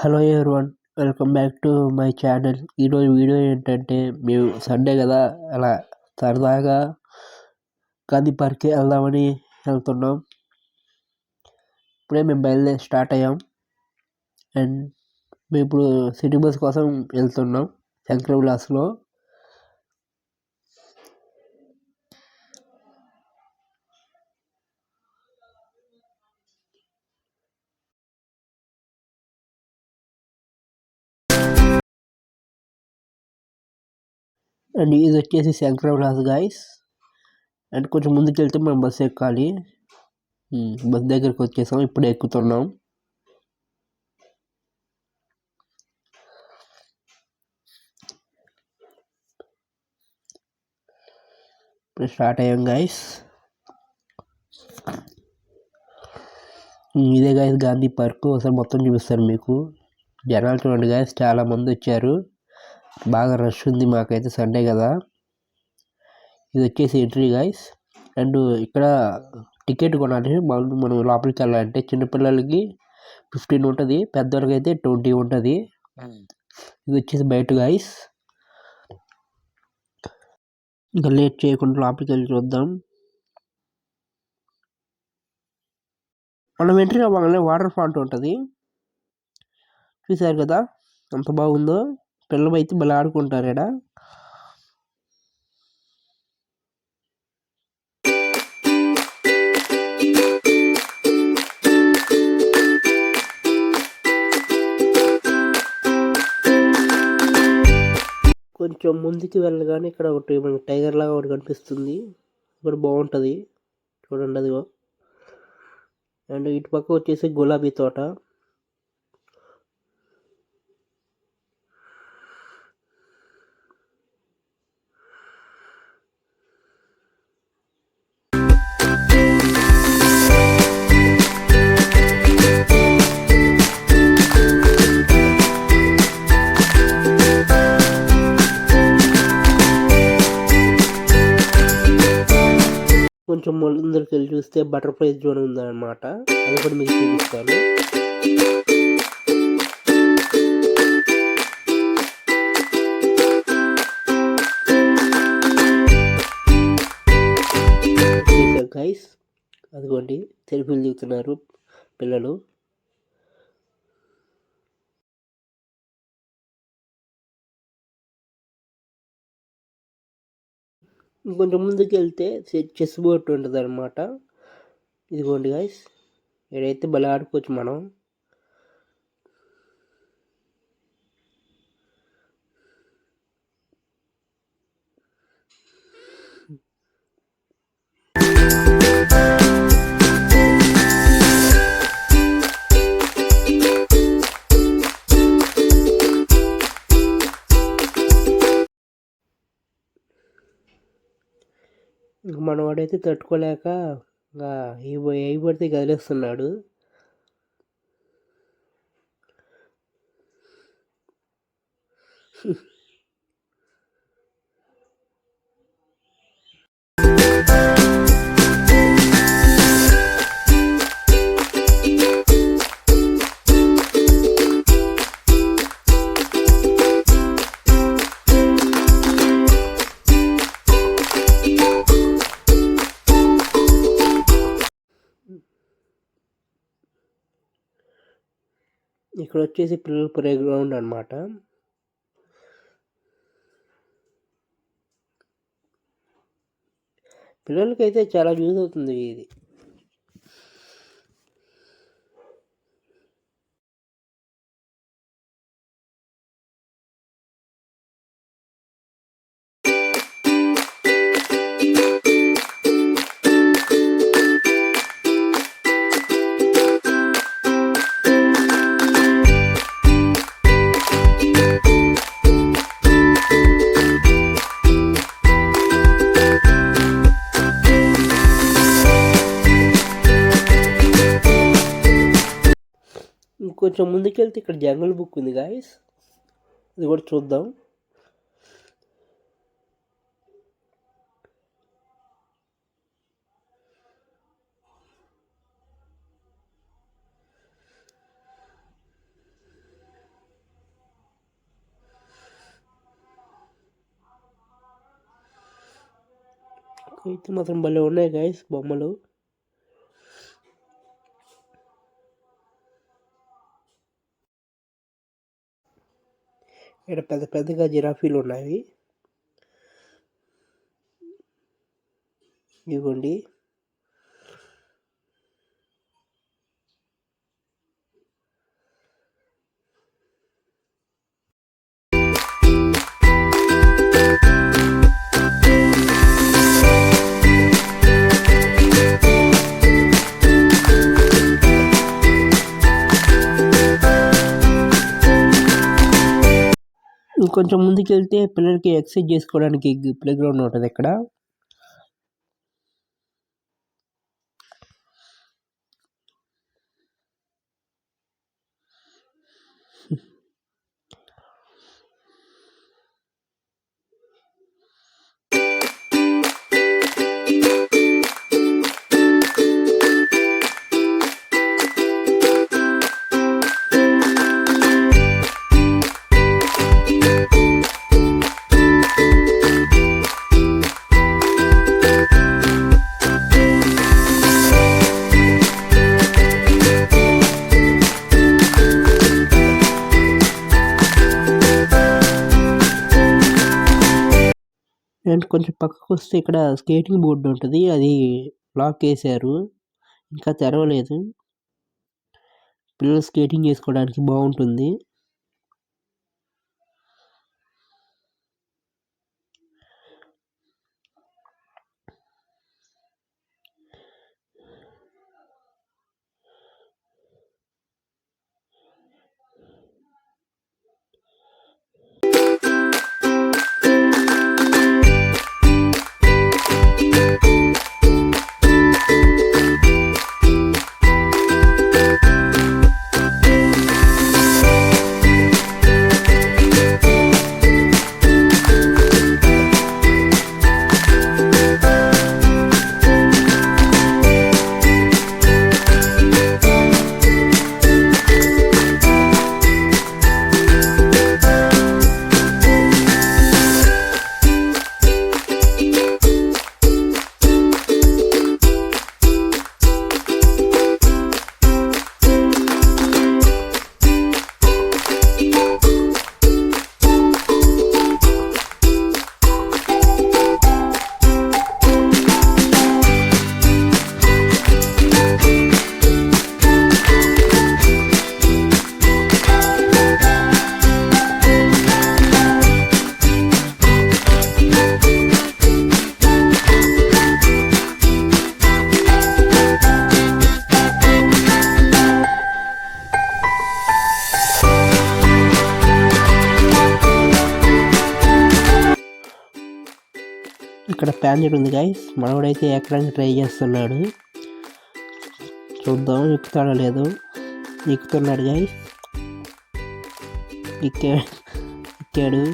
Hello everyone, welcome back to my channel. ఈరోజు video ఏంటంటే, మేము సండే కదా అలా సరదాగా గాంధీ పార్క్కి వెళ్దామని వెళ్తున్నాం. ఇప్పుడే మేము బయలుదేరి స్టార్ట్ అయ్యాం. అండ్ మేము ఇప్పుడు సిటీ బస్ కోసం వెళ్తున్నాం శంకర్ విలాస్లో. అండ్ ఇది వచ్చేసి శంకర్ విలాస్ గాయస్. అండ్ కొంచెం ముందుకు వెళ్తే మనం బస్సు ఎక్కాలి. బస్ దగ్గరికి వచ్చేసాం, ఇప్పుడు ఎక్కుతున్నాం. ఇప్పుడు స్టార్ట్ అయ్యాం గాయస్. ఇదే గాయస్ గాంధీ పార్క్. ఒకసారి మొత్తం చూపిస్తాను మీకు. జనాలు చూడండి గాయస్, చాలా మంది వచ్చారు. బాగా రష్ ఉంది. మాకైతే సండే కదా. ఇది వచ్చేసి ఎంట్రీ గాయస్. అండ్ ఇక్కడ టికెట్ కొనాలి మనం లోపలికి వెళ్ళాలంటే. చిన్నపిల్లలకి 15 ఉంటుంది, పెద్దవాళ్ళకి అయితే 20 ఉంటుంది. ఇది వచ్చేసి బయట గాయస్. ఇంకా లేట్ చేయకుండా లోపలికి వెళ్ళి చూద్దాం. మనం ఎంట్రీ అవ్వగానే వాటర్ ఫాంట్ ఉంటుంది, చూసారు కదా ఎంత బాగుందో. పిల్లలు అయితే భలే ఆడుకుంటారు ఇక్కడ. కొంచెం ముందుకు వెళ్ళగానే ఇక్కడ ఒకటి టైగర్ లాగా ఒకటి కనిపిస్తుంది. ఇక్కడ బాగుంటుంది చూడండి, అదిగో. అండ్ ఇటు పక్క వచ్చేసి గులాబీ తోట. కొంచెం ముందరికి వెళ్ళి చూస్తే బటర్ఫ్లై జోన్ ఉందన్నమాట. అది కూడా మీకు చూపిస్తాను. గైస్ అదిగోండి, సెల్ఫీలు దిగుతున్నారు పిల్లలు. ఇంకొంచెం ముందుకు వెళ్తే చెస్ బోర్డ్ ఉంటుంది అనమాట. ఇదిగోండి గైస్, ఇక్కడైతే భలే ఆడుకోవచ్చు మనం. ఇంక మనవాడైతే తట్టుకోలేక ఏ పడితే కదిలేస్తున్నాడు. ఇక్కడ వచ్చేసి పిల్లల ప్లే గ్రౌండ్ అనమాట. పిల్లలకైతే చాలా యూజ్ అవుతుంది ఇది. ఇంకొంచెం ముందుకెళ్తే ఇక్కడ జంగల్ బుక్ ఉంది గాయస్, ఇది కూడా చూద్దాం. అయితే మాత్రం భలే ఉన్నాయి గైస్ బొమ్మలు. ఇక్కడ పెద్ద పెద్దగా జిరాఫీలు ఉన్నాయి. ఇదిగోండి. ఇంకొంచెం ముందుకెళ్తే పిల్లలకి ఎక్సర్సైజ్ చేసుకోవడానికి ప్లే గ్రౌండ్ ఉంటుంది ఇక్కడ. అండ్ కొంచెం పక్కకు వస్తే ఇక్కడ స్కేటింగ్ బోర్డు ఉంటుంది, అది లాక్ వేసారు, ఇంకా తెరవలేదు. పిల్లలు స్కేటింగ్ చేసుకోవడానికి బాగుంటుంది. ఇక్కడ ప్యానెల్ ఉంది గైస్, మనోడైతే ఎక్కడానికి ట్రై చేస్తున్నాడు. చూద్దాం ఎక్కుతాడో లేదో. ఎక్కుతున్నాడు గైస్, ఎక్కాడు.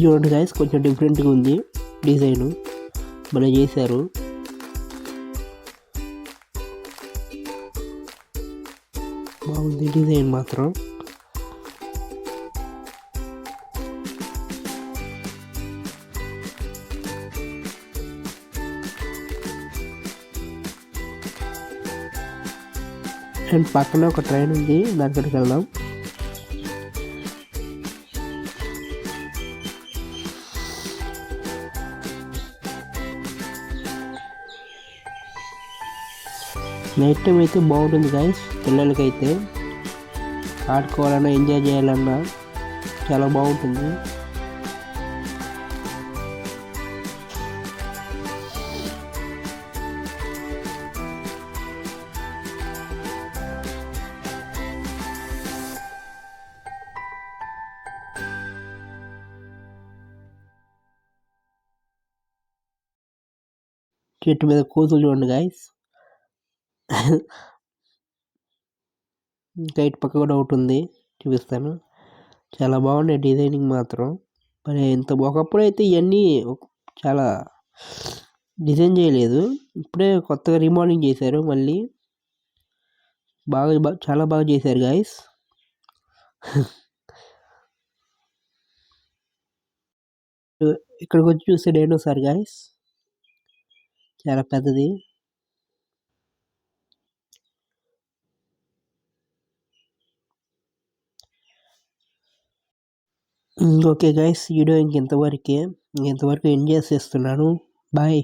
చూడండి గైస్, కొంచెం డిఫరెంట్గా ఉంది డిజైన్, భలే చేశారు. బాగుంది డిజైన్ మాత్రం. అండ్ పక్కన ఒక ట్రైన్ ఉంది, దగ్గరికి వెళ్దాం. నైట్ టైం అయితే బాగుంటుంది గైస్, పిల్లలకైతే ఆడుకోవాలన్నా ఎంజాయ్ చేయాలన్నా చాలా బాగుంటుంది. చెట్టు మీద కోతులు చూడండి గాయస్. ఇంకా ఇటు పక్క కూడా ఒకటి ఉంది, చూపిస్తాను. చాలా బాగున్నాయి డిజైనింగ్ మాత్రం. మరి ఒకప్పుడు అయితే ఇవన్నీ చాలా డిజైన్ చేయలేదు, ఇప్పుడే కొత్తగా రీమోడలింగ్ చేశారు మళ్ళీ. చాలా బాగా చేశారు గాయస్. ఇక్కడికి వచ్చి చూస్తే డైనోసార్ గాయస్, చాలా పెద్దది. ఓకే గైస్, వీడియో ఇంతవరకు ఎండ్ చేసేస్తున్నాను. బాయ్.